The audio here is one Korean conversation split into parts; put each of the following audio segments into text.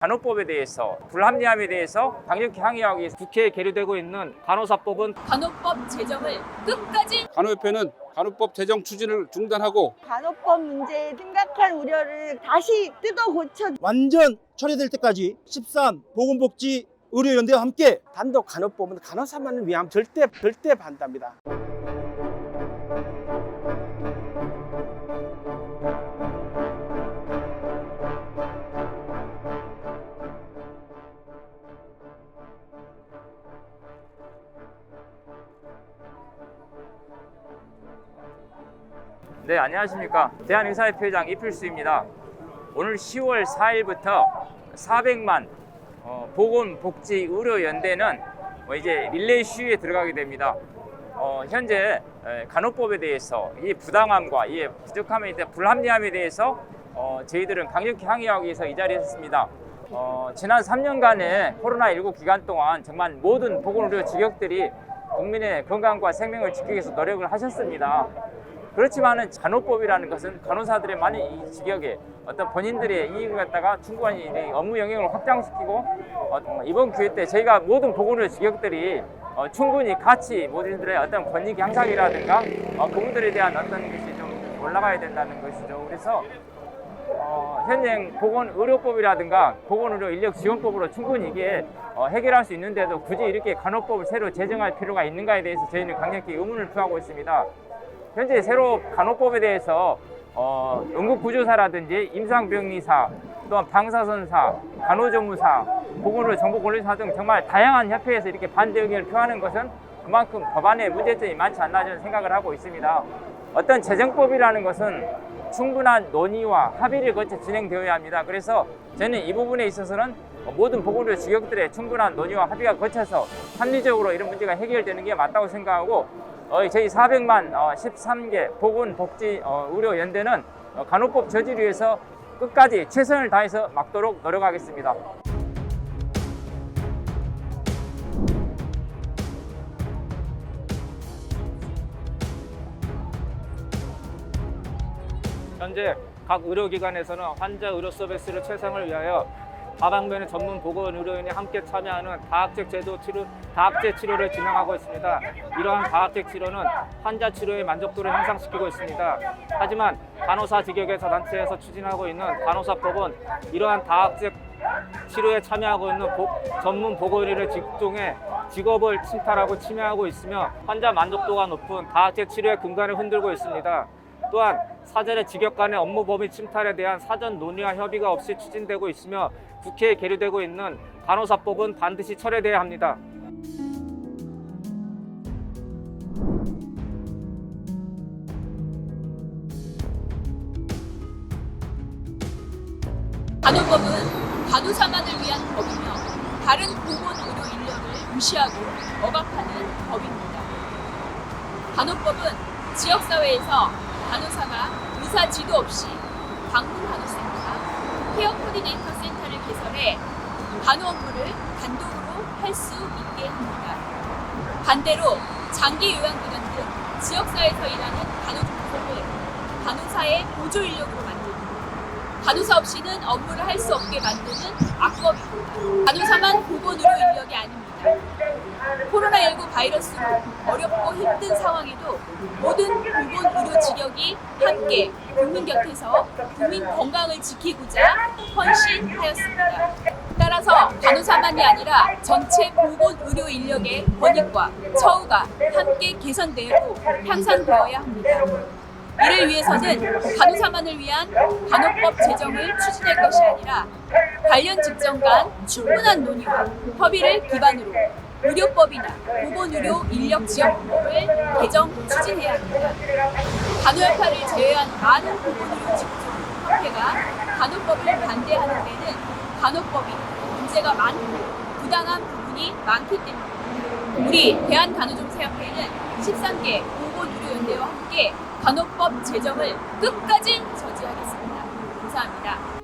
간호법에 대해서 불합리함에 대해서 강력히 항의하기 위해서 국회에 계류되고 있는 간호사법은 간호법 제정을 끝까지 간호협회는 간호법 제정 추진을 중단하고 간호법 문제에 심각한 우려를 다시 뜯어 고쳐 완전 처리될 때까지 13 보건복지 의료연대와 함께 단독 간호법은 간호사만을 위한 절대 반대합니다. 네, 안녕하십니까. 대한의사협회장 이필수입니다. 오늘 10월 4일부터 400만 보건복지의료연대는 이제 릴레이 시위에 들어가게 됩니다. 현재 간호법에 대해서 이 부당함과 이 부족함에 대한 불합리함에 대해서 저희들은 강력히 항의하기 위해서 이 자리에 섰습니다. 지난 3년간의 코로나19 기간 동안 정말 모든 보건의료 직역들이 국민의 건강과 생명을 지키기 위해서 노력을 하셨습니다. 그렇지만은 간호법이라는 것은 간호사들의 많은 이 직역에 어떤 본인들의 이익을 갖다가 충분히 업무 영역을 확장시키고 이번 기회 때 저희가 모든 보건의료 직역들이 충분히 같이 모든들의 어떤 권익 향상이라든가 그분들에 대한 어떤 것이 좀 올라가야 된다는 것이죠. 그래서 현행 보건의료법이라든가 보건의료 인력지원법으로 충분히 이게 해결할 수 있는데도 굳이 이렇게 간호법을 새로 제정할 필요가 있는가에 대해서 저희는 강력히 의문을 표하고 있습니다. 현재 새로 간호법에 대해서 응급구조사라든지 임상병리사, 또한 방사선사, 간호조무사, 보건의료 정보권리사 등 정말 다양한 협회에서 이렇게 반대 의견을 표하는 것은 그만큼 법안에 문제점이 많지 않나 저는 생각을 하고 있습니다. 어떤 제정법이라는 것은 충분한 논의와 합의를 거쳐 진행되어야 합니다. 그래서 저는 이 부분에 있어서는 모든 보건의료 직역들의 충분한 논의와 합의가 거쳐서 합리적으로 이런 문제가 해결되는 게 맞다고 생각하고 저희 400만 13개 보건복지 의료연대는 간호법 저지를 위해서 끝까지 최선을 다해서 막도록 노력하겠습니다. 현재 각 의료기관에서는 환자 의료 서비스를 최상을 위하여 다방면의 전문 보건의료인이 함께 참여하는 다학제 치료를 진행하고 있습니다. 이러한 다학제 치료는 환자 치료의 만족도를 향상시키고 있습니다. 하지만 간호사 직역에서 단체에서 추진하고 있는 간호사법은 이러한 다학제 치료에 참여하고 있는 전문 보건의료 직종의 직업을 침탈하고 침해하고 있으며 환자 만족도가 높은 다학제 치료의 근간을 흔들고 있습니다. 또한 사전에 직역 간의 업무 범위 침탈에 대한 사전 논의와 협의가 없이 추진되고 있으며 국회에 계류되고 있는 간호사법은 반드시 철회돼야 합니다. 간호법은 간호사만을 위한 법이며 다른 보건의료 인력을 무시하고 억압하는 법입니다. 간호법은 지역사회에서 간호사가 의사 지도 없이 방문간호센터, 케어 코디네이터 센터를 개설해 간호 업무를 단독으로 할 수 있게 합니다. 반대로 장기 요양기관 등 지역사회에서 일하는 간호조무사를 간호사의 보조 인력으로 만들고 간호사 없이는 업무를 할 수 없게 만드는 악법입니다. 간호사만 보건의료 인력이 아닙니다. 코로나19 바이러스로 어렵고 힘든 상황에도 모든 보건의료 직역이 함께 국민 곁에서 국민 건강을 지키고자 헌신하였습니다. 따라서 간호사만이 아니라 전체 보건의료 인력의 권익과 처우가 함께 개선되고 향상되어야 합니다. 이를 위해서는 간호사만을 위한 간호법 제정을 추진할 것이 아니라 관련 직종 간 충분한 논의와 협의를 기반으로 의료법이나 보건의료 인력지원법을 개정 추진해야 합니다. 간호협회를 제외한 많은 보건의료 직종 협회가 간호법을 반대하는 데는 간호법이 문제가 많고 부당한 부분이 많기 때문입니다. 우리 대한간호조무사협회는 13개 보건의료연대와 함께 간호법 제정을 끝까지 저지하겠습니다. 감사합니다.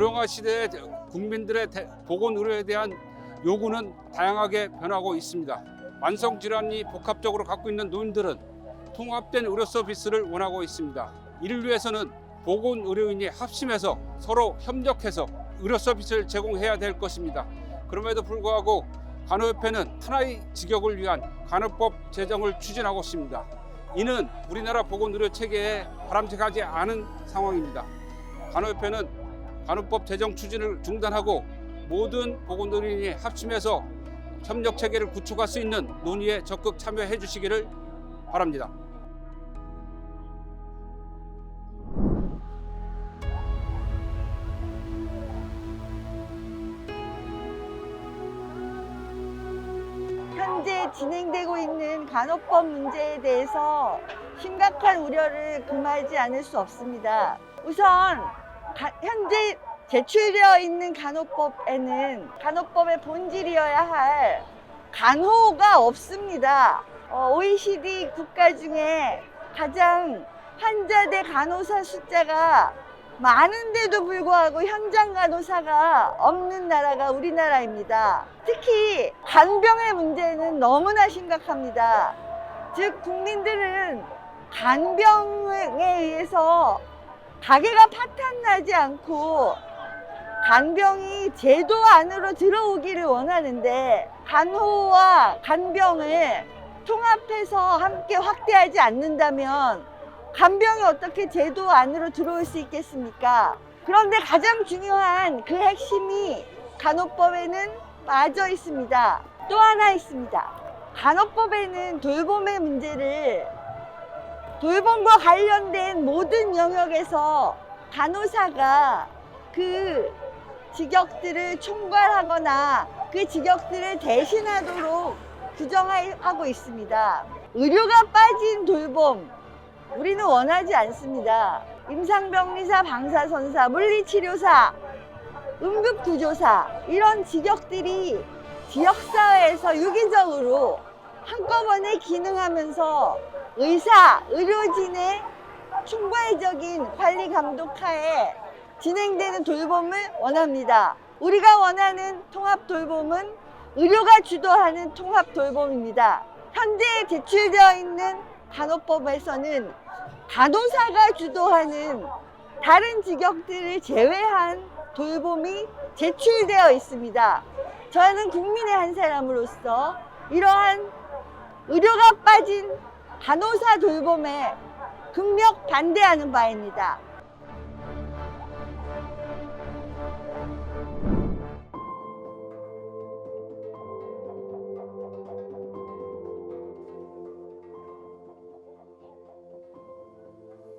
고령화 시대의 국민들의 보건의료에 대한 요구는 다양하게 변하고 있습니다. 만성질환이 복합적으로 갖고 있는 노인들은 통합된 의료 서비스를 원하고 있습니다. 이를 위해서는 보건의료인이 합심해서 서로 협력해서 의료 서비스를 제공해야 될 것입니다. 그럼에도 불구하고 간호협회는 하나의 직역을 위한 간호법 제정을 추진하고 있습니다. 이는 우리나라 보건의료 체계에 바람직하지 않은 상황입니다. 간호협회는 간호법 제정 추진을 중단하고 모든 보건의료인이 합심해서 협력 체계를 구축할 수 있는 논의에 적극 참여해 주시기를 바랍니다. 현재 진행되고 있는 간호법 문제에 대해서 심각한 우려를 금하지 않을 수 없습니다. 우선 현재 제출되어 있는 간호법에는 간호법의 본질이어야 할 간호가 없습니다. OECD 국가 중에 가장 환자 대 간호사 숫자가 많은데도 불구하고 현장 간호사가 없는 나라가 우리나라입니다. 특히 간병의 문제는 너무나 심각합니다. 즉 국민들은 간병에 의해서 가게가 파탄나지 않고 간병이 제도 안으로 들어오기를 원하는데 간호와 간병을 통합해서 함께 확대하지 않는다면 간병이 어떻게 제도 안으로 들어올 수 있겠습니까? 그런데 가장 중요한 그 핵심이 간호법에는 빠져 있습니다. 또 하나 있습니다. 간호법에는 돌봄의 문제를 돌봄과 관련된 모든 영역에서 간호사가 그 직역들을 총괄하거나 그 직역들을 대신하도록 규정하고 있습니다. 의료가 빠진 돌봄, 우리는 원하지 않습니다. 임상병리사, 방사선사, 물리치료사, 응급구조사 이런 직역들이 지역사회에서 유기적으로 한꺼번에 기능하면서 의사, 의료진의 총괄적인 관리 감독하에 진행되는 돌봄을 원합니다. 우리가 원하는 통합 돌봄은 의료가 주도하는 통합 돌봄입니다. 현재 제출되어 있는 간호법에서는 간호사가 주도하는 다른 직역들을 제외한 돌봄이 제출되어 있습니다. 저는 국민의 한 사람으로서 이러한 의료가 빠진 간호사 돌봄에 극력 반대하는 바입니다.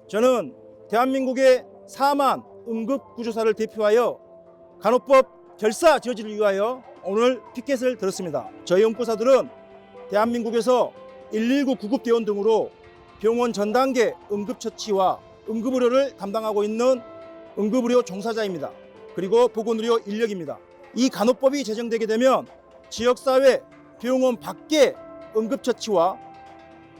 저는 대한민국의 4만 응급구조사를 대표하여 간호법 결사 저지를 위하여 오늘 피켓을 들었습니다. 저희 응급구사들은 대한민국에서 119 구급대원 등으로 병원 전 단계 응급처치와 응급의료를 담당하고 있는 응급의료 종사자입니다. 그리고 보건의료 인력입니다. 이 간호법이 제정되게 되면 지역사회 병원 밖의 응급처치와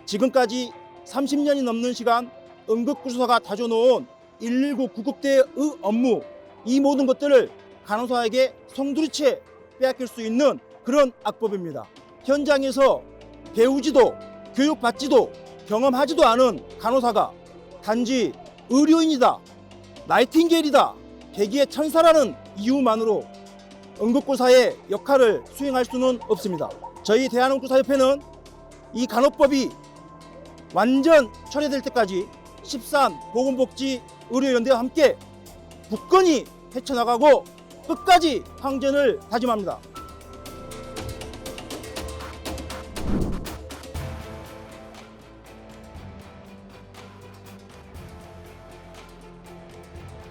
지금까지 30년이 넘는 시간 응급구조사가 다져놓은 119 구급대의 업무, 이 모든 것들을 간호사에게 송두리째 빼앗길 수 있는 그런 악법입니다. 현장에서 배우지도 교육받지도 경험하지도 않은 간호사가 단지 의료인이다, 나이팅게일이다, 백의의 천사라는 이유만으로 응급구조사의 역할을 수행할 수는 없습니다. 저희 대한응급구조사협회는 이 간호법이 완전 철회될 때까지 13 보건복지의료연대와 함께 굳건히 헤쳐나가고 끝까지 항전을 다짐합니다.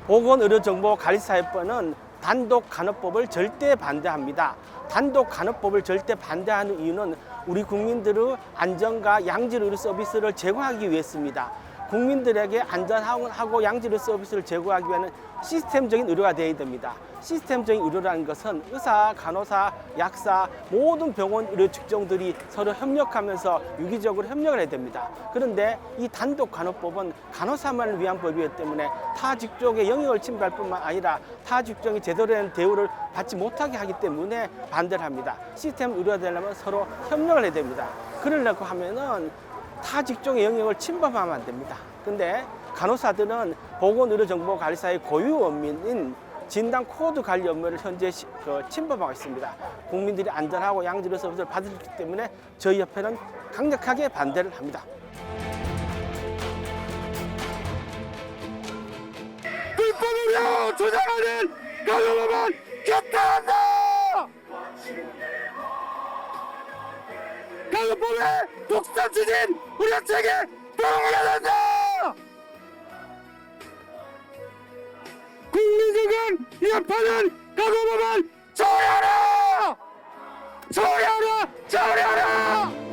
보건의료정보관리사협회는 단독 간호법을 절대 반대합니다. 단독 간호법을 절대 반대하는 이유는 우리 국민들의 안전과 양질 의료 서비스를 제공하기 위해서입니다. 국민들에게 안전하고 양질의 서비스를 제공하기 위해서는 시스템적인 의료가 되어야 됩니다. 시스템적인 의료라는 것은 의사, 간호사, 약사, 모든 병원 의료 직종들이 서로 협력하면서 유기적으로 협력을 해야 됩니다. 그런데 이 단독 간호법은 간호사만을 위한 법이기 때문에 타 직종의 영역을 침범할 뿐만 아니라 타 직종이 제대로 된 대우를 받지 못하게 하기 때문에 반대를 합니다. 시스템 의료가 되려면 서로 협력을 해야 됩니다. 그러려고 하면은 타 직종의 영역을 침범하면 안 됩니다. 근데 간호사들은 보건의료정보관리사의 고유 업무인 진단 코드 관리 업무를 현재 침범하고 있습니다. 국민들이 안전하고 양질의 서비스를 받기 때문에 저희 협회는 강력하게 반대를 합니다. 불법으로 조장하는 간호법은 규탄한다! 간호법의 독선 추진 우려책에 돌아가야 된다! 국민들은 위협하는 간호법은 처리하라! 처리하라! 처리하라!